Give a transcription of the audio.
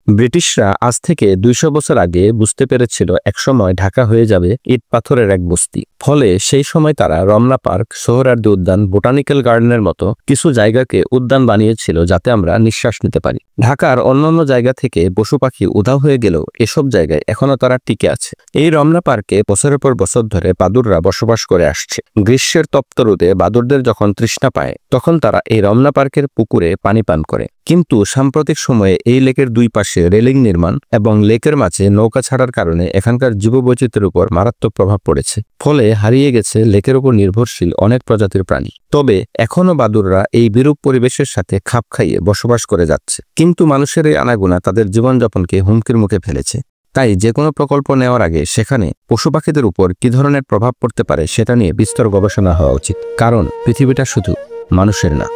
ব্রিটিশরা আজ থেকে ২০০ বছর আগে বুঝতে পেরেছিল একসময় ঢাকা হয়ে যাবে ইট পাথরের এক বস্তি। ফলে সেই সময় তারা রমনা পার্ক, সোহরাওয়ার্দী উদ্যান, বোটানিক্যাল গার্ডেনের মতো কিছু জায়গাকে উদ্যান বানিয়েছিল যাতে আমরা নিঃশ্বাস নিতে পারি। ঢাকার অন্যান্য জায়গা থেকে পশু পাখি উধাও হয়ে গেলেও এসব জায়গায় এখনো তারা টিকে আছে। এই রমনা পার্কে বছরের পর বছর ধরে বাদুড়রা বসবাস করে আসছে। গ্রীষ্মের তপ্ত রোদে বাদুড়দের যখন তৃষ্ণা পায় তখন তারা এই রমনা পার্কের পুকুরে পানি পান করে। কিন্তু সাম্প্রতিক সময়ে এই লেকের দুই পাশে রেলিং নির্মাণ এবং লেকের মাঝে নৌকা ছাড়ার কারণে এখানকার জীববৈচিত্র্যের উপর মারাত্মক প্রভাব পড়েছে। ফলে হারিয়ে গেছে লেকের উপর নির্ভরশীল অনেক প্রজাতির প্রাণী। তবে এখনো বাদুড়রা এই বিরূপ পরিবেশের সাথে খাপ খাইয়ে বসবাস করে যাচ্ছে। কিন্তু মানুষের এই আনাগোনা তাদের জীবনযাপনকে হুমকির মুখে ফেলেছে। তাই যে কোনো প্রকল্প নেওয়ার আগে সেখানে পশু পাখিদের উপর কি ধরনের প্রভাব পড়তে পারে সেটা নিয়ে বিস্তর গবেষণা হওয়া উচিত। কারণ পৃথিবীটা শুধু মানুষের না।